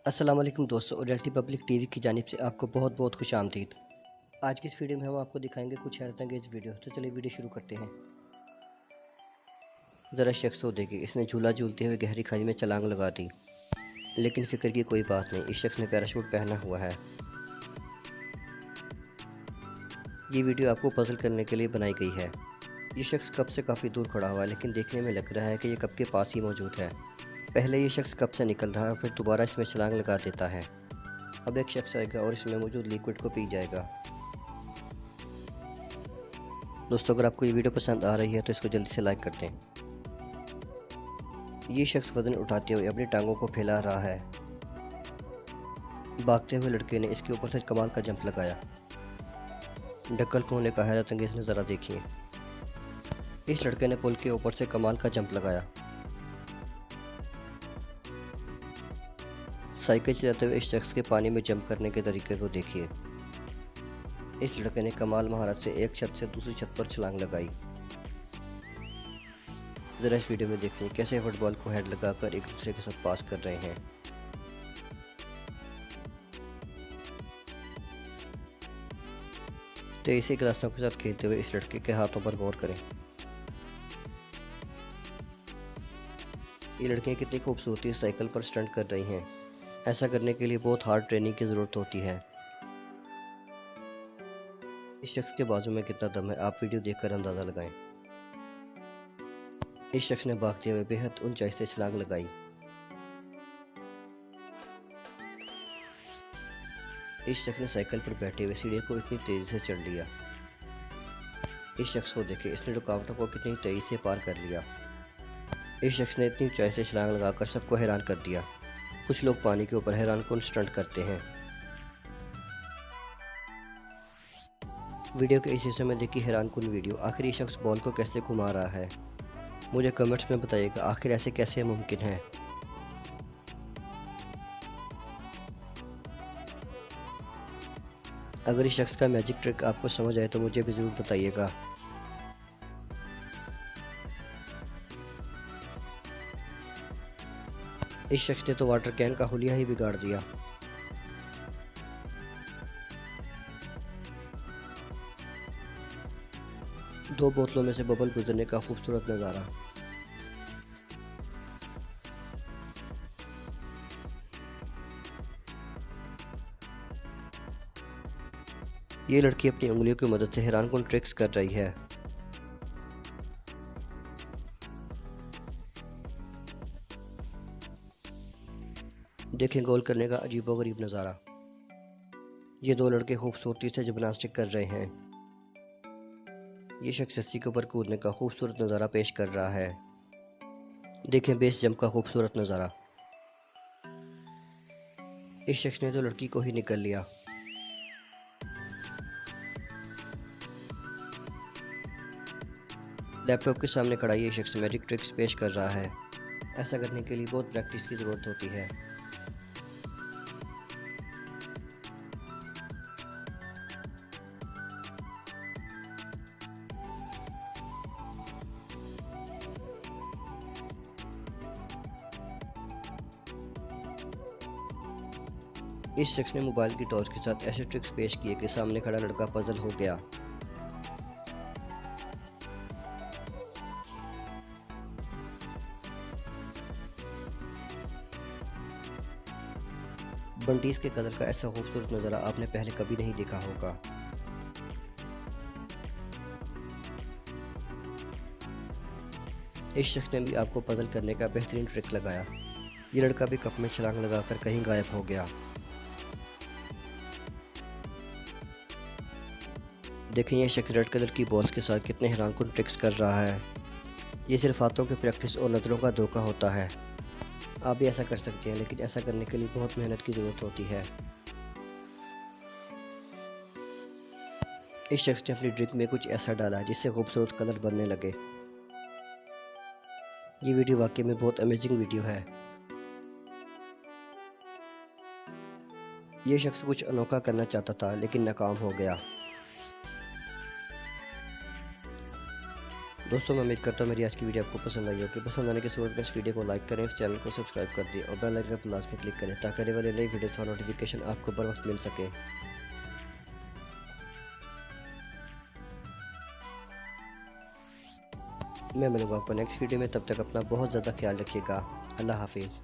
अस्सलाम वालेकुम दोस्तों, रियलिटी पब्लिक टीवी की जानिब से आपको बहुत बहुत खुश आमदीद। आज की इस वीडियो में हम आपको दिखाएंगे कुछ हैरत अंगेज वीडियो। तो चलिए वीडियो शुरू करते हैं। ज़रा शख्स को देखिए, इसने झूला झूलते हुए गहरी खाई में छलांग लगा दी। लेकिन फिक्र की कोई बात नहीं, इस शख्स ने पैराशूट पहना हुआ है। ये वीडियो आपको पजल करने के लिए बनाई गई है। ये शख्स कप से काफ़ी दूर खड़ा हुआ है, लेकिन देखने में लग रहा है कि ये कप के पास ही मौजूद है। पहले ये शख्स कप से निकल रहा है और फिर दोबारा इसमें छलांग लगा देता है। अब एक शख्स आएगा और इसमें मौजूद लिक्विड को पी जाएगा। दोस्तों, अगर आपको ये वीडियो पसंद आ रही है तो इसको जल्दी से लाइक कर दें। ये शख्स वजन उठाते हुए अपनी टांगों को फैला रहा है। भागते हुए लड़के ने इसके ऊपर से कमाल का जंप लगाया। ढक्कल को होने का हैरत अंगेज नज़ारा देखिए। इस लड़के ने पुल के ऊपर से कमाल का जंप लगाया। साइकिल चलाते हुए इस शख्स के पानी में जंप करने के तरीके को देखिए। इस लड़के ने कमाल महारत से एक छत से दूसरी छत पर छलांग लगाई। जरा इस वीडियो में देखिए कैसे फुटबॉल को हेड लगाकर एक दूसरे के साथ पास कर रहे हैं। तेजी से गिलासों के साथ खेलते हुए इस लड़के के हाथों पर गौर करें। ये लड़कियां कितनी खूबसूरती साइकिल पर स्टंट कर रही हैं। ऐसा करने के लिए बहुत हार्ड ट्रेनिंग की ज़रूरत होती है। इस शख्स के बाजू में कितना दम है, आप वीडियो देखकर अंदाज़ा लगाएं। इस शख्स ने भागते हुए बेहद ऊंचाई से छलांग लगाई। इस शख्स ने साइकिल पर बैठे हुए सीढ़ी को इतनी तेजी से चढ़ लिया। इस शख्स को देखें, इसने रुकावटों को कितनी तेजी से पार कर लिया। इस शख्स ने इतनी ऊंचाई से छलांग लगाकर सबको हैरान कर दिया। कुछ लोग पानी के ऊपर हैरानकुन स्टंट करते हैं। वीडियो के इस हिस्से में देखिए हैरानकुन वीडियो। आखिर ये शख्स बॉल को कैसे घुमा रहा है, मुझे कमेंट्स में बताइएगा। आखिर ऐसे कैसे मुमकिन है। अगर इस शख्स का मैजिक ट्रिक आपको समझ आए तो मुझे भी ज़रूर बताइएगा। इस शख्स ने तो वाटर कैन का हुलिया ही बिगाड़ दिया। दो बोतलों में से बबल गुजरने का खूबसूरत नज़ारा। ये लड़की अपनी उंगलियों की मदद से हैरानकुन ट्रिक्स कर रही है। देखें गोल करने का अजीबोगरीब नज़ारा। ये दो लड़के खूबसूरती से जिम्नास्टिक कर रहे हैं। ये शख्स रस्सी के ऊपर कूदने का खूबसूरत नज़ारा पेश कर रहा है। देखें बेस जंप का खूबसूरत नज़ारा। इस शख्स ने तो लड़की को ही निकल लिया। लैपटॉप के सामने खड़ा ये शख्स मैजिक ट्रिक्स पेश कर रहा है। ऐसा करने के लिए बहुत प्रैक्टिस की ज़रूरत होती है। इस शख्स ने मोबाइल की टॉर्च के साथ ऐसे ट्रिक्स पेश किए कि सामने खड़ा लड़का पजल हो गया। बंटीज के कलर का ऐसा खूबसूरत नज़ारा आपने पहले कभी नहीं देखा होगा। इस शख्स ने भी आपको पजल करने का बेहतरीन ट्रिक लगाया। ये लड़का भी कप में छलांग लगाकर कहीं गायब हो गया। देखें ये शख्स रेड कलर की बॉल्स के साथ कितने हैरानकुन ट्रिक्स कर रहा है। ये सिर्फ हाथों की प्रैक्टिस और नज़रों का धोखा होता है। आप भी ऐसा कर सकते हैं, लेकिन ऐसा करने के लिए बहुत मेहनत की ज़रूरत होती है। इस शख्स ने अपनी ड्रिंक में कुछ ऐसा डाला जिससे खूबसूरत कलर बनने लगे। ये वीडियो वाकई में बहुत अमेजिंग वीडियो है। ये शख्स कुछ अनोखा करना चाहता था लेकिन नाकाम हो गया। दोस्तों मैं उम्मीद करता हूँ मेरी आज की वीडियो आपको पसंद आई होगी। पसंद आने के सूरत में इस वीडियो को लाइक करें, इस चैनल को सब्सक्राइब कर दें और बेल आइकन पर लास्ट में क्लिक करें ताकि आने वाली नई वीडियो का नोटिफिकेशन आपको बर वक्त मिल सके। मैं मिलूंगा आपको नेक्स्ट वीडियो में, तब तक अपना बहुत ज़्यादा ख्याल रखिएगा। अल्लाह हाफिज़।